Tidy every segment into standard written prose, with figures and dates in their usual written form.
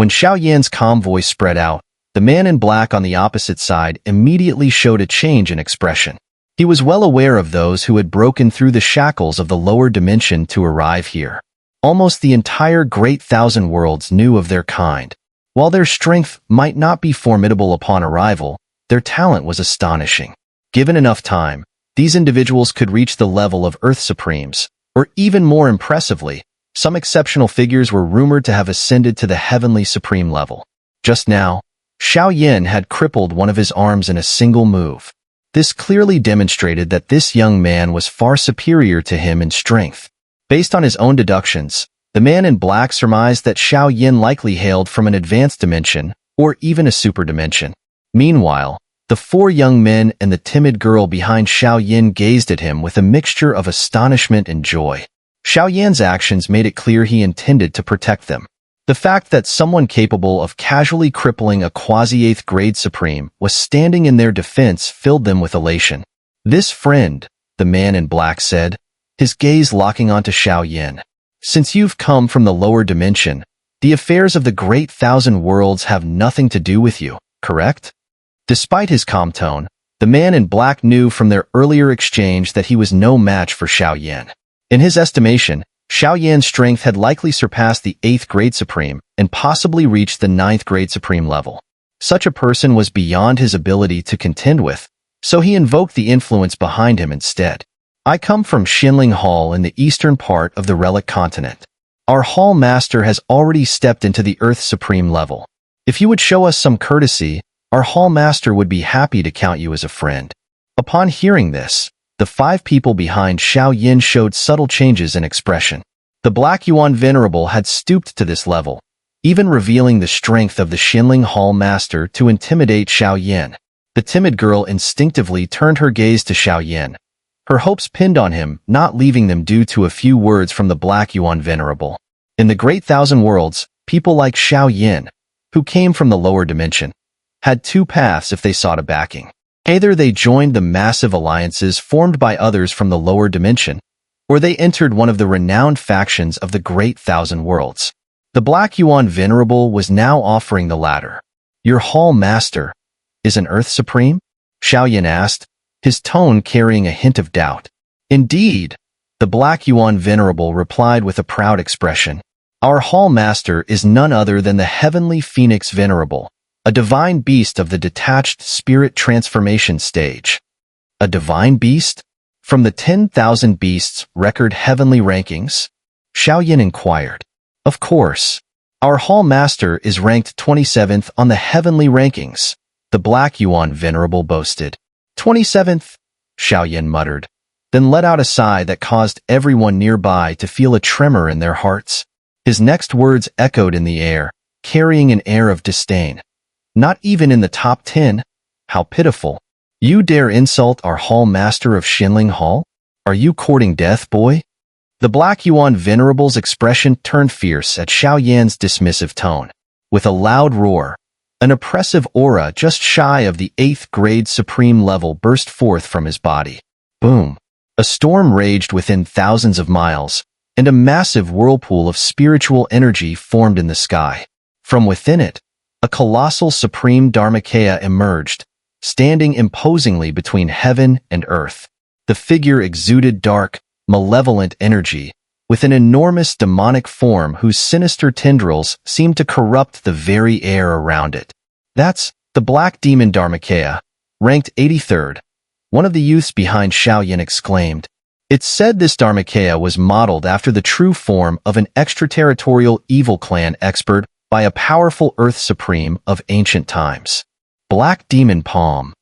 When Xiao Yan's calm voice spread out, the man in black on the opposite side immediately showed a change in expression. He was well aware of those who had broken through the shackles of the lower dimension to arrive here. Almost the entire Great Thousand Worlds knew of their kind. While their strength might not be formidable upon arrival, their talent was astonishing. Given enough time, these individuals could reach the level of Earth Supremes, or even more impressively, some exceptional figures were rumored to have ascended to the Heavenly Supreme level. Just now, Xiao Yan had crippled one of his arms in a single move. This clearly demonstrated that this young man was far superior to him in strength. Based on his own deductions, the man in black surmised that Xiao Yan likely hailed from an advanced dimension, or even a super dimension. Meanwhile, the four young men and the timid girl behind Xiao Yan gazed at him with a mixture of astonishment and joy. Xiao Yan's actions made it clear he intended to protect them. The fact that someone capable of casually crippling a quasi-8th grade supreme was standing in their defense filled them with elation. "This friend," the man in black said, his gaze locking onto Xiao Yan. "Since you've come from the lower dimension, the affairs of the Great Thousand Worlds have nothing to do with you, correct?" Despite his calm tone, the man in black knew from their earlier exchange that he was no match for Xiao Yan. In his estimation, Xiao Yan's strength had likely surpassed the 8th grade supreme and possibly reached the 9th grade supreme level. Such a person was beyond his ability to contend with, so he invoked the influence behind him instead. "I come from Xinling Hall in the eastern part of the Relic Continent. Our Hall Master has already stepped into the Earth Supreme level. If you would show us some courtesy, our Hall Master would be happy to count you as a friend." Upon hearing this, the five people behind Xiao Yan showed subtle changes in expression. The Black Yuan Venerable had stooped to this level, even revealing the strength of the Xinling Hall Master to intimidate Xiao Yan. The timid girl instinctively turned her gaze to Xiao Yan, her hopes pinned on him, not leaving them due to a few words from the Black Yuan Venerable. In the Great Thousand Worlds, people like Xiao Yan, who came from the lower dimension, had two paths if they sought a backing. Either they joined the massive alliances formed by others from the lower dimension, or they entered one of the renowned factions of the Great Thousand Worlds. The Black Yuan Venerable was now offering the latter. "Your Hall Master is an Earth Supreme?" Xiao Yan asked, his tone carrying a hint of doubt. "Indeed," the Black Yuan Venerable replied with a proud expression. "Our Hall Master is none other than the Heavenly Phoenix Venerable, a divine beast of the detached spirit transformation stage." "A divine beast? From the 10,000 Beasts record heavenly rankings?" Xiao Yan inquired. "Of course. Our Hall Master is ranked 27th on the heavenly rankings," the Black Yuan Venerable boasted. 27th? Xiao Yan muttered, then let out a sigh that caused everyone nearby to feel a tremor in their hearts. His next words echoed in the air, carrying an air of disdain. "Not even in the top 10? How pitiful. You dare insult our Hall Master of Xinling Hall? Are you courting death, boy?" The Black Yuan Venerable's expression turned fierce at Xiao Yan's dismissive tone. With a loud roar, an oppressive aura just shy of the 8th grade supreme level burst forth from his body. Boom! A storm raged within thousands of miles, and a massive whirlpool of spiritual energy formed in the sky. From within it, a colossal supreme Dharmakaya emerged, standing imposingly between heaven and earth. The figure exuded dark, malevolent energy, with an enormous demonic form whose sinister tendrils seemed to corrupt the very air around it. "That's the Black Demon Dharmakaya, ranked 83rd, one of the youths behind Xiao Yan exclaimed. It's said this Dharmakaya was modeled after the true form of an extraterritorial evil clan expert by a powerful Earth Supreme of ancient times. Black Demon Palm.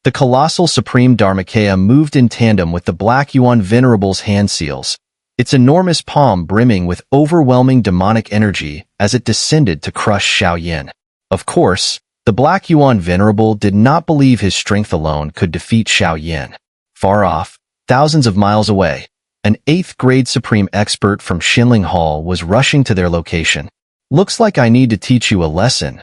The colossal Supreme Dharmakaya moved in tandem with the Black Yuan Venerable's hand seals, its enormous palm brimming with overwhelming demonic energy as it descended to crush Xiao Yan. Of course, the Black Yuan Venerable did not believe his strength alone could defeat Xiao Yan. Far off, thousands of miles away, an 8th grade Supreme expert from Xinling Hall was rushing to their location. Looks like I need to teach you a lesson,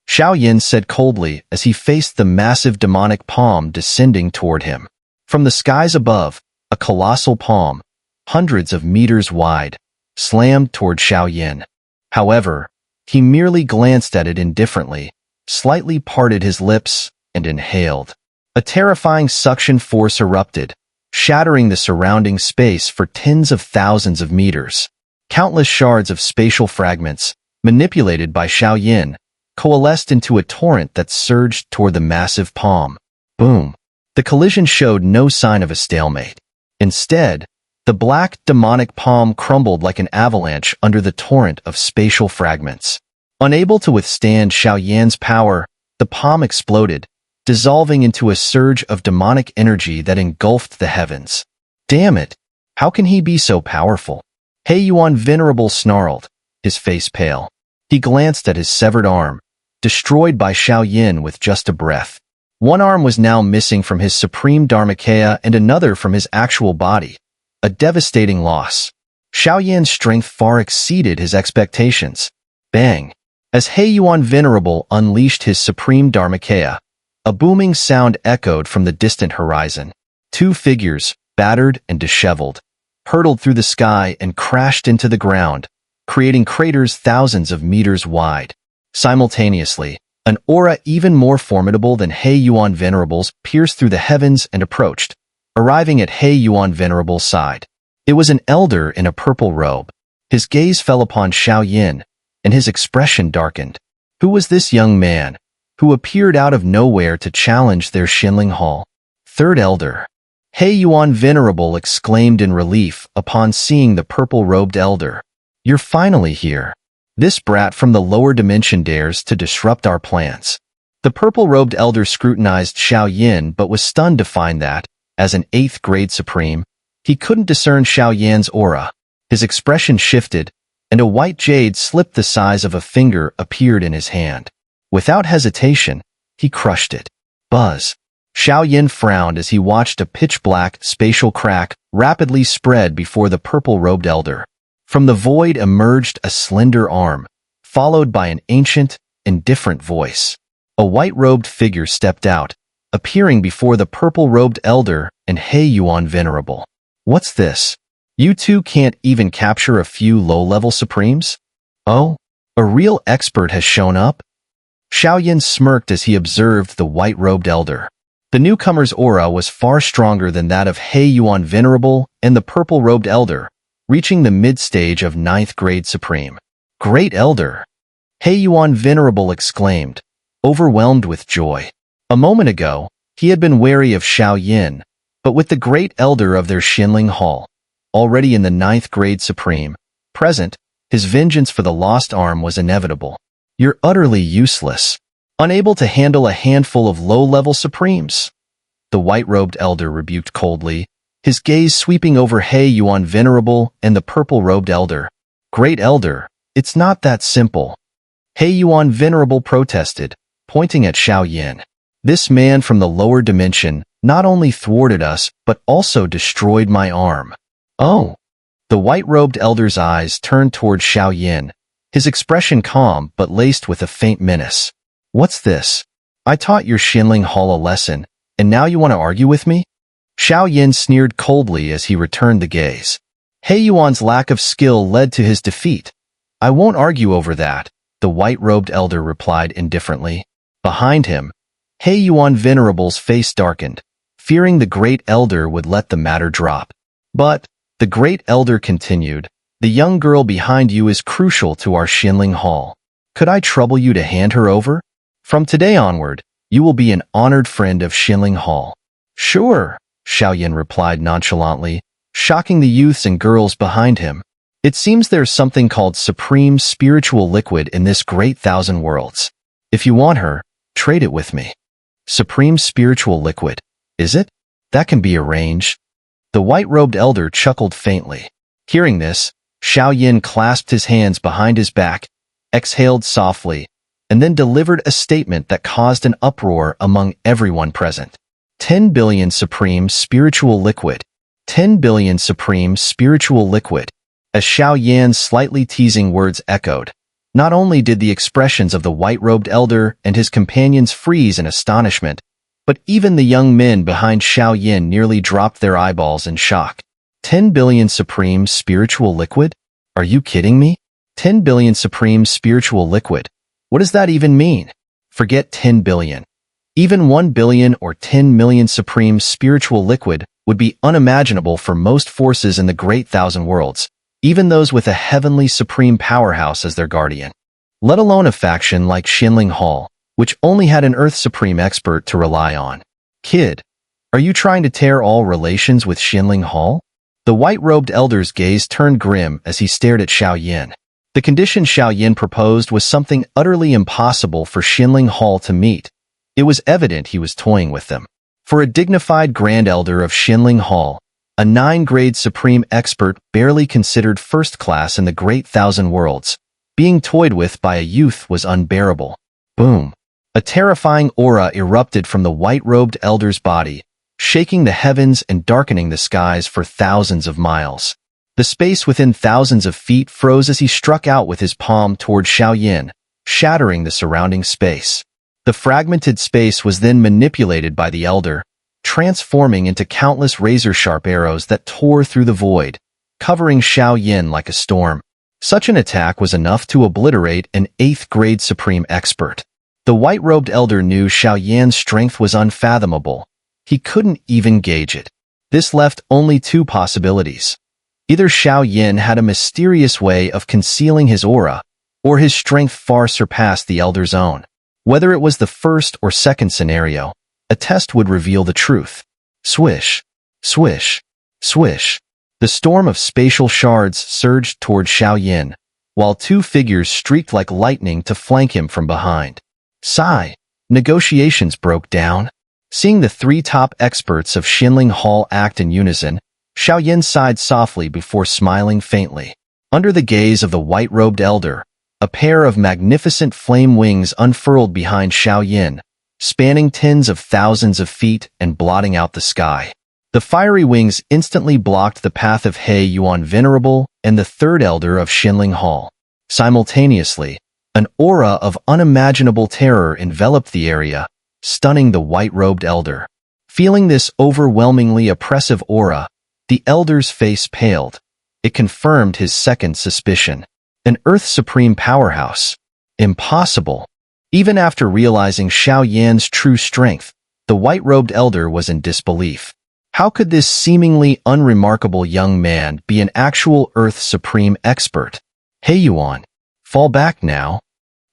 Xiao Yan said coldly as he faced the massive demonic palm descending toward him. From the skies above, a colossal palm, hundreds of meters wide, slammed toward Xiao Yan. However, He merely glanced at it indifferently, slightly parted his lips, and inhaled. A terrifying suction force erupted, shattering the surrounding space for tens of thousands of meters. Countless shards of spatial fragments, manipulated by Xiao, coalesced into a torrent that surged toward the massive palm. Boom! The collision showed no sign of a stalemate. Instead, the black, demonic palm crumbled like an avalanche under the torrent of spatial fragments. Unable to withstand Xiaoyan's power, the palm exploded, dissolving into a surge of demonic energy that engulfed the heavens. Damn it! How can he be so powerful? He Yuan Venerable snarled, his face pale. He glanced at his severed arm, destroyed by Xiao with just a breath. One arm was now missing from his supreme Dharmakaya and another from his actual body. A devastating loss. Xiaoyan's strength far exceeded his expectations. Bang! As He Yuan Venerable unleashed his supreme Dharmakaya, a booming sound echoed from the distant horizon. Two figures, battered and disheveled, hurtled through the sky and crashed into the ground, creating craters thousands of meters wide. Simultaneously, an aura even more formidable than He Yuan Venerable's pierced through the heavens and approached, arriving at He Yuan Venerable's side. It was an elder in a purple robe. His gaze fell upon Xiao, and his expression darkened. Who was this young man, who appeared out of nowhere to challenge their Xinling Hall? Third elder. He Yuan Venerable exclaimed in relief upon seeing the purple-robed elder. You're finally here. This brat from the lower dimension dares to disrupt our plans. The purple-robed elder scrutinized Xiao but was stunned to find that, as an 8th grade supreme, he couldn't discern Xiaoyan's aura. His expression shifted, and a white jade slipped the size of a finger appeared in his hand. Without hesitation, he crushed it. Buzz. Xiao frowned as he watched a pitch-black spatial crack rapidly spread before the purple-robed elder. From the void emerged a slender arm, followed by an ancient, indifferent voice. A white-robed figure stepped out, appearing before the purple-robed elder and He Yuan Venerable. What's this? You two can't even capture a few low-level supremes? Oh, a real expert has shown up? Xiao smirked as he observed the white-robed elder. The newcomer's aura was far stronger than that of He Yuan Venerable and the purple-robed elder, reaching the mid-stage of 9th grade supreme. Great elder! He Yuan Venerable exclaimed, overwhelmed with joy. A moment ago, he had been wary of Xiao, but with the great elder of their Xinling Hall, already in the 9th grade supreme, present, his vengeance for the lost arm was inevitable. You're utterly useless, unable to handle a handful of low-level supremes. The white-robed elder rebuked coldly, his gaze sweeping over He Yuan Venerable and the purple-robed elder. Great elder, it's not that simple. He Yuan Venerable protested, pointing at Xiao. This man from the lower dimension not only thwarted us, but also destroyed my arm. Oh! The white-robed elder's eyes turned toward Xiao, his expression calm but laced with a faint menace. What's this? I taught your Xinling Hall a lesson, and now you want to argue with me? Xiao sneered coldly as he returned the gaze. He Yuan's lack of skill led to his defeat. I won't argue over that, the white-robed elder replied indifferently. Behind him, He Yuan Venerable's face darkened, fearing the great elder would let the matter drop. But, the great elder continued, the young girl behind you is crucial to our Xinling Hall. Could I trouble you to hand her over? From today onward, you will be an honored friend of Xinling Hall. Sure, Xiao replied nonchalantly, shocking the youths and girls behind him. It seems there's something called supreme spiritual liquid in this great thousand worlds. If you want her, trade it with me. Supreme spiritual liquid, is it? That can be arranged. The white-robed elder chuckled faintly. Hearing this, Xiao clasped his hands behind his back, exhaled softly, and then delivered a statement that caused an uproar among everyone present. 10 billion supreme spiritual liquid. 10 billion supreme spiritual liquid. As Xiao slightly teasing words echoed, not only did the expressions of the white-robed elder and his companions freeze in astonishment, but even the young men behind Xiao nearly dropped their eyeballs in shock. 10 billion supreme spiritual liquid? Are you kidding me? 10 billion supreme spiritual liquid. What does that even mean? Forget 10 billion. Even 1 billion or 10 million supreme spiritual liquid would be unimaginable for most forces in the Great Thousand Worlds, even those with a heavenly supreme powerhouse as their guardian. Let alone a faction like Xinling Hall, which only had an Earth Supreme expert to rely on. Kid, are you trying to tear all relations with Xinling Hall? The white-robed elder's gaze turned grim as he stared at Xiao Yin. The condition Xiao Yin proposed was something utterly impossible for Xinling Hall to meet. It was evident he was toying with them. For a dignified Grand Elder of Xinling Hall, a 9-grade Supreme Expert barely considered first class in the Great Thousand Worlds, being toyed with by a youth was unbearable. Boom! A terrifying aura erupted from the white-robed elder's body, shaking the heavens and darkening the skies for thousands of miles. The space within thousands of feet froze as he struck out with his palm toward Xiao Yin, shattering the surrounding space. The fragmented space was then manipulated by the elder, transforming into countless razor-sharp arrows that tore through the void, covering Xiao Yin like a storm. Such an attack was enough to obliterate an 8th-grade Supreme Expert. The white-robed elder knew Xiao Yan's strength was unfathomable. He couldn't even gauge it. This left only two possibilities. Either Xiao Yin had a mysterious way of concealing his aura, or his strength far surpassed the elder's own. Whether it was the first or second scenario, a test would reveal the truth. Swish, swish, swish. The storm of spatial shards surged toward Xiao Yin, while two figures streaked like lightning to flank him from behind. Sigh. Negotiations broke down. Seeing the three top experts of Xinling Hall act in unison, Xiao Yin sighed softly before smiling faintly. Under the gaze of the white-robed elder, a pair of magnificent flame wings unfurled behind Xiao Yin, spanning tens of thousands of feet and blotting out the sky. The fiery wings instantly blocked the path of He Yuan Venerable and the third elder of Xinling Hall. Simultaneously, an aura of unimaginable terror enveloped the area, stunning the white-robed elder. Feeling this overwhelmingly oppressive aura, the elder's face paled. It confirmed his second suspicion. An Earth Supreme powerhouse. Impossible. Even after realizing Xiao Yan's true strength, the white-robed elder was in disbelief. How could this seemingly unremarkable young man be an actual Earth Supreme expert? He Yuan, fall back now.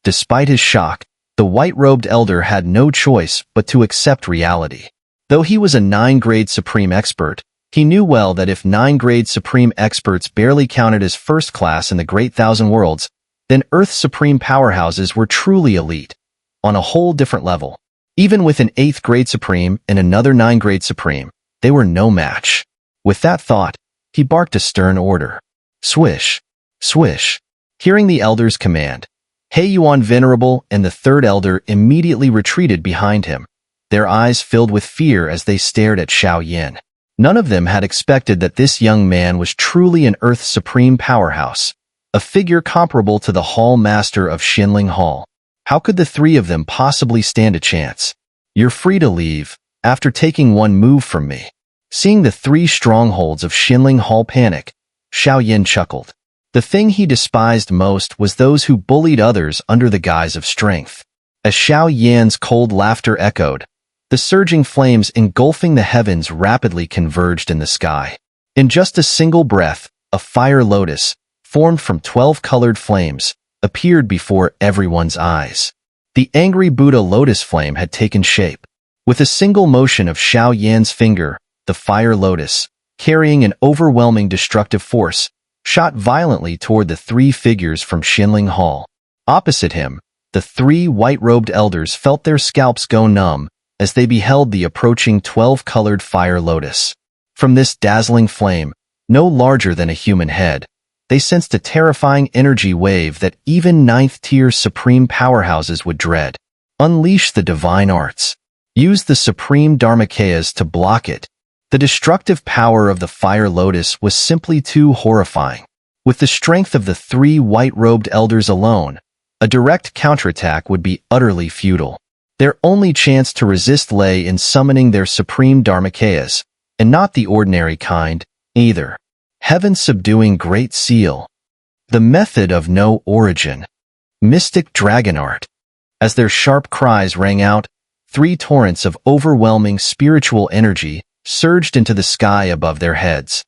Despite his shock, the white-robed elder had no choice but to accept reality. Though he was a 9-grade Supreme Expert, he knew well that if 9-grade Supreme Experts barely counted as first class in the Great Thousand Worlds, then Earth's Supreme Powerhouses were truly elite, on a whole different level. Even with an 8th-grade Supreme and another 9-grade Supreme, they were no match. With that thought, he barked a stern order. Swish, swish. Hearing the elder's command, He Yuan Venerable and the third elder immediately retreated behind him, their eyes filled with fear as they stared at Xiao Yin. None of them had expected that this young man was truly an Earth's supreme powerhouse, a figure comparable to the Hall Master of Xinling Hall. How could the three of them possibly stand a chance? You're free to leave, after taking one move from me. Seeing the three strongholds of Xinling Hall panic, Xiao Yin chuckled. The thing he despised most was those who bullied others under the guise of strength. As Xiao Yan's cold laughter echoed, the surging flames engulfing the heavens rapidly converged in the sky. In just a single breath, a fire lotus, formed from 12 colored flames, appeared before everyone's eyes. The angry Buddha lotus flame had taken shape. With a single motion of Xiao Yan's finger, the fire lotus, carrying an overwhelming destructive force, shot violently toward the three figures from Xinling Hall. Opposite him, the three white-robed elders felt their scalps go numb as they beheld the approaching 12-colored fire lotus. From this dazzling flame, no larger than a human head, they sensed a terrifying energy wave that even 9th-tier supreme powerhouses would dread. Unleash the divine arts. Use the supreme Dharmakayas to block it. The destructive power of the fire lotus was simply too horrifying. With the strength of the three white-robed elders alone, a direct counterattack would be utterly futile. Their only chance to resist lay in summoning their supreme Dharmakayas, and not the ordinary kind, either. Heaven subduing Great Seal. The method of no origin. Mystic dragon art. As their sharp cries rang out, 3 torrents of overwhelming spiritual energy surged into the sky above their heads.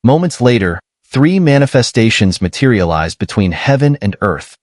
Moments later, 3 manifestations materialized between heaven and earth.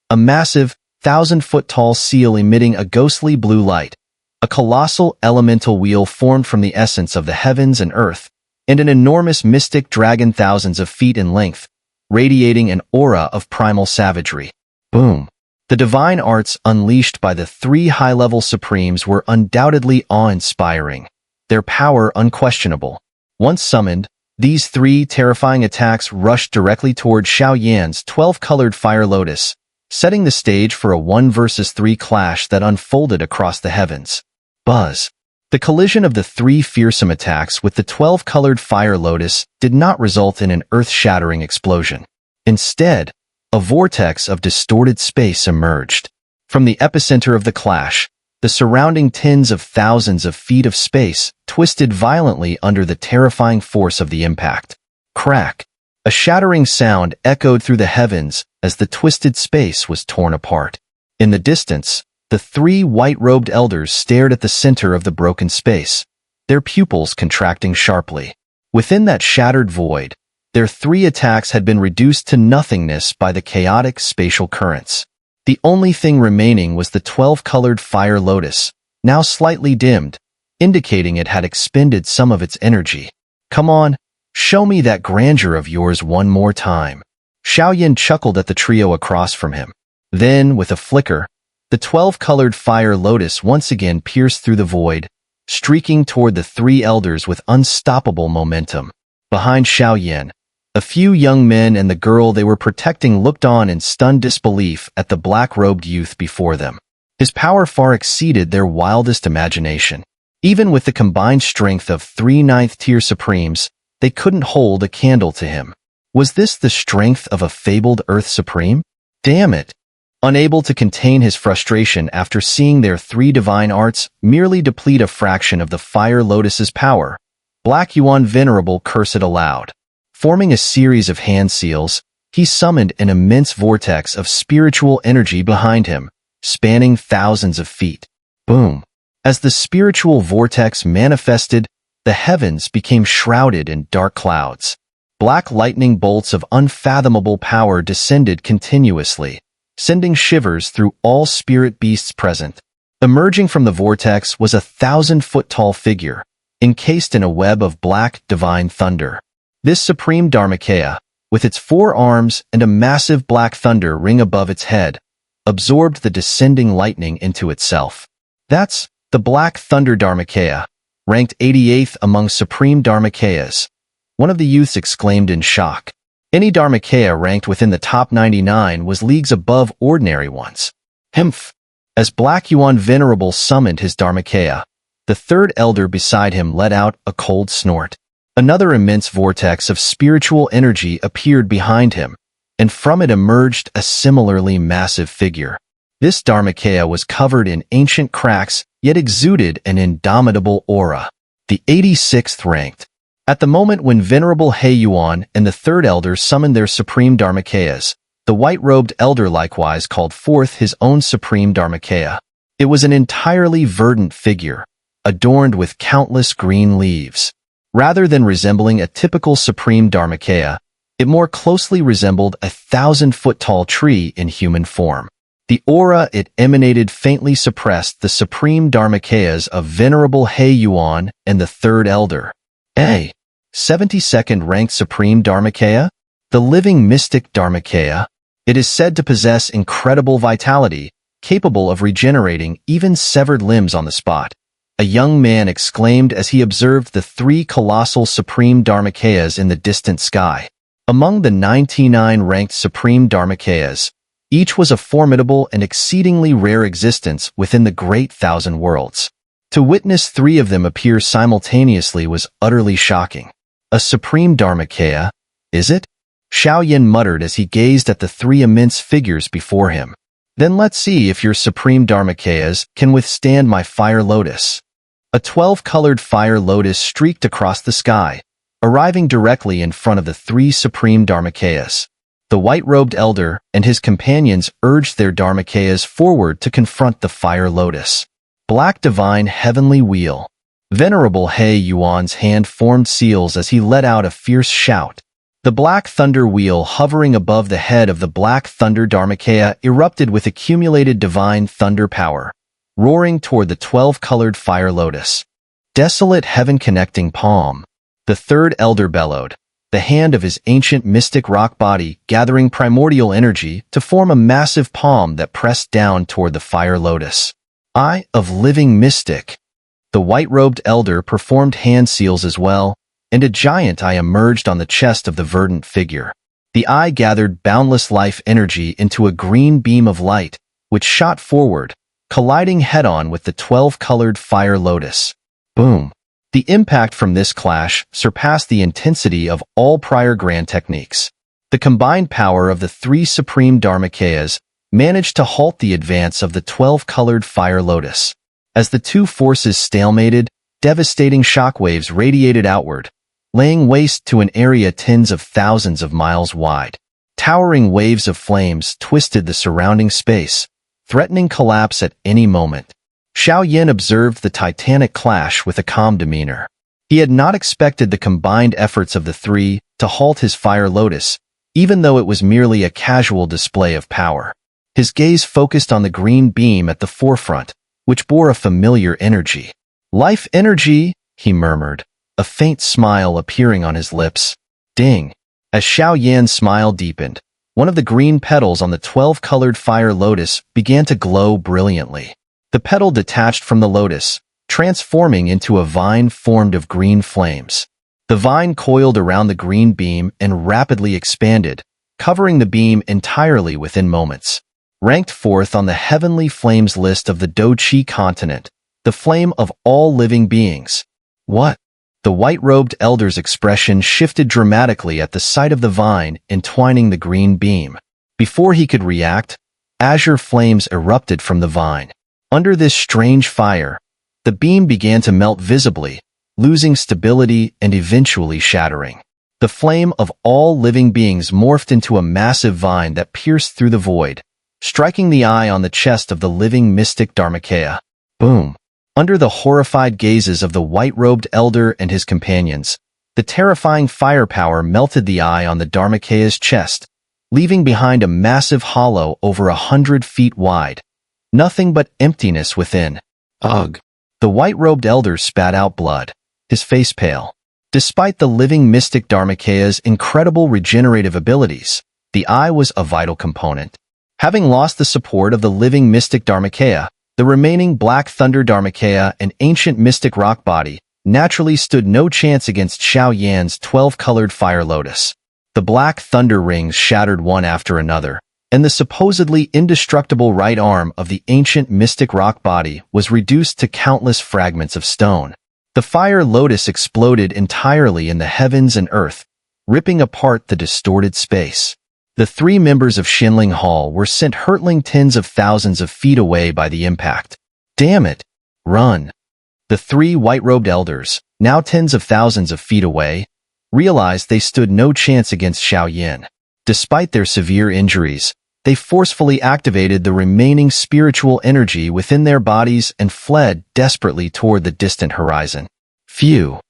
A massive, 1,000-foot-tall seal emitting a ghostly blue light, a colossal elemental wheel formed from the essence of the heavens and earth, and an enormous mystic dragon thousands of feet in length, radiating an aura of primal savagery. Boom! The divine arts unleashed by the 3 high-level supremes were undoubtedly awe-inspiring, their power unquestionable. Once summoned, these 3 terrifying attacks rushed directly toward Xiao Yan's 12-colored fire lotus, setting the stage for a 1 versus 3 clash that unfolded across the heavens. Buzz. The collision of the 3 fearsome attacks with the 12-colored fire lotus did not result in an earth-shattering explosion. Instead, a vortex of distorted space emerged. From the epicenter of the clash, the surrounding tens of thousands of feet of space twisted violently under the terrifying force of the impact. Crack! A shattering sound echoed through the heavens as the twisted space was torn apart. In the distance, the 3 white-robed elders stared at the center of the broken space, their pupils contracting sharply. Within that shattered void, their 3 attacks had been reduced to nothingness by the chaotic spatial currents. The only thing remaining was the 12-colored fire lotus, now slightly dimmed, indicating it had expended some of its energy. Come on, show me that grandeur of yours one more time. Xiao Yan chuckled at the trio across from him. Then, with a flicker, the 12-colored fire lotus once again pierced through the void, streaking toward the 3 elders with unstoppable momentum. Behind Xiao Yan, a few young men and the girl they were protecting looked on in stunned disbelief at the black-robed youth before them. His power far exceeded their wildest imagination. Even with the combined strength of 3 ninth-tier supremes, they couldn't hold a candle to him. Was this the strength of a fabled Earth Supreme? Damn it! Unable to contain his frustration after seeing their 3 divine arts merely deplete a fraction of the Fire Lotus's power, Black Yuan Venerable cursed aloud. Forming a series of hand seals, he summoned an immense vortex of spiritual energy behind him, spanning thousands of feet. Boom! As the spiritual vortex manifested, the heavens became shrouded in dark clouds. Black lightning bolts of unfathomable power descended continuously, sending shivers through all spirit beasts present. Emerging from the vortex was a 1,000-foot-tall figure, encased in a web of black divine thunder. This supreme Dharmakaya, with its 4 arms and a massive black thunder ring above its head, absorbed the descending lightning into itself. That's the Black Thunder Dharmakaya, ranked 88th among supreme Dharmakayas. One of the youths exclaimed in shock. Any Dharmakaya ranked within the top 99 was leagues above ordinary ones. Hmph! As Black Yuan Venerable summoned his Dharmakaya, the 3rd elder beside him let out a cold snort. Another immense vortex of spiritual energy appeared behind him, and from it emerged a similarly massive figure. This Dharmakaya was covered in ancient cracks, yet exuded an indomitable aura. The 86th ranked. At the moment when Venerable He Yuan and the 3rd elder summoned their supreme Dharmakayas, the white-robed elder likewise called forth his own supreme Dharmakaya. It was an entirely verdant figure, adorned with countless green leaves. Rather than resembling a typical supreme Dharmakaya, it more closely resembled a 1,000-foot-tall tree in human form. The aura it emanated faintly suppressed the supreme Dharmakayas of Venerable He Yuan and the 3rd elder. 72nd ranked supreme Dharmakaya? The living mystic Dharmakaya. It is said to possess incredible vitality, capable of regenerating even severed limbs on the spot. A young man exclaimed as he observed the 3 colossal supreme Dharmakayas in the distant sky. Among the 99 ranked supreme Dharmakayas, each was a formidable and exceedingly rare existence within the great 1,000 worlds. To witness 3 of them appear simultaneously was utterly shocking. A supreme Dharmakaya, is it? Xiao Yan muttered as he gazed at the 3 immense figures before him. Then let's see if your supreme Dharmakayas can withstand my fire lotus. A 12-colored fire lotus streaked across the sky, arriving directly in front of the 3 supreme Dharmakayas. The white-robed elder and his companions urged their Dharmakayas forward to confront the fire lotus. Black divine heavenly wheel. Venerable He Yuan's hand formed seals as he let out a fierce shout. The black thunder wheel hovering above the head of the black thunder Dharmakaya erupted with accumulated divine thunder power, roaring toward the 12-colored fire lotus. Desolate heaven-connecting palm. The third elder bellowed, the hand of his ancient mystic rock body gathering primordial energy to form a massive palm that pressed down toward the fire lotus. Eye of living mystic. The white-robed elder performed hand seals as well, and a giant eye emerged on the chest of the verdant figure. The eye gathered boundless life energy into a green beam of light, which shot forward, colliding head-on with the 12-colored fire lotus. Boom! The impact from this clash surpassed the intensity of all prior grand techniques. The combined power of the three supreme Dharmakayas managed to halt the advance of the 12-colored fire lotus. As the two forces stalemated, devastating shockwaves radiated outward, laying waste to an area tens of thousands of miles wide. Towering waves of flames twisted the surrounding space, threatening collapse at any moment. Xiao Yin observed the titanic clash with a calm demeanor. He had not expected the combined efforts of the three to halt his fire lotus, even though it was merely a casual display of power. His gaze focused on the green beam at the forefront, which bore a familiar energy. Life energy, he murmured, a faint smile appearing on his lips. Ding! As Xiao Yan's smile deepened, one of the green petals on the 12-colored fire lotus began to glow brilliantly. The petal detached from the lotus, transforming into a vine formed of green flames. The vine coiled around the green beam and rapidly expanded, covering the beam entirely within moments. Ranked fourth on the heavenly flames list of the Do-Chi continent, the flame of all living beings. What? The white-robed elder's expression shifted dramatically at the sight of the vine entwining the green beam. Before he could react, azure flames erupted from the vine. Under this strange fire, the beam began to melt visibly, losing stability and eventually shattering. The flame of all living beings morphed into a massive vine that pierced through the void, striking the eye on the chest of the living mystic Dharmakaya. Boom! Under the horrified gazes of the white-robed elder and his companions, the terrifying firepower melted the eye on the Dharmakaya's chest, leaving behind a massive hollow over 100 feet wide. Nothing but emptiness within. Ugh! The white-robed elder spat out blood, his face pale. Despite the living mystic Dharmakaya's incredible regenerative abilities, the eye was a vital component. Having lost the support of the living mystic Dharmakaya, the remaining Black Thunder Dharmakaya and ancient mystic rock body naturally stood no chance against Xiao Yan's 12-colored fire lotus. The Black Thunder rings shattered one after another, and the supposedly indestructible right arm of the ancient mystic rock body was reduced to countless fragments of stone. The fire lotus exploded entirely in the heavens and earth, ripping apart the distorted space. The three members of Xinling Hall were sent hurtling tens of thousands of feet away by the impact. Damn it! Run! The three white-robed elders, now tens of thousands of feet away, realized they stood no chance against Xiao Yin. Despite their severe injuries, they forcefully activated the remaining spiritual energy within their bodies and fled desperately toward the distant horizon. Phew!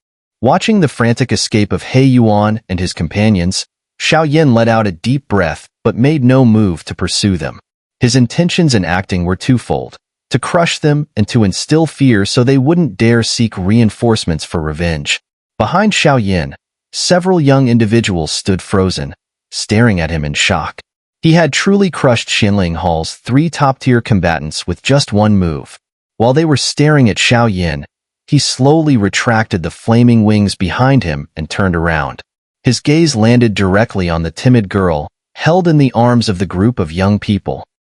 Watching the frantic escape of He Yuan and his companions, Xiao Yin let out a deep breath but made no move to pursue them. His intentions in acting were twofold: to crush them and to instill fear so they wouldn't dare seek reinforcements for revenge. Behind Xiao Yin, several young individuals stood frozen, staring at him in shock. He had truly crushed Xinling Hall's three top-tier combatants with just one move. While they were staring at Xiao Yin, he slowly retracted the flaming wings behind him and turned around. His gaze landed directly on the timid girl, held in the arms of the group of young people.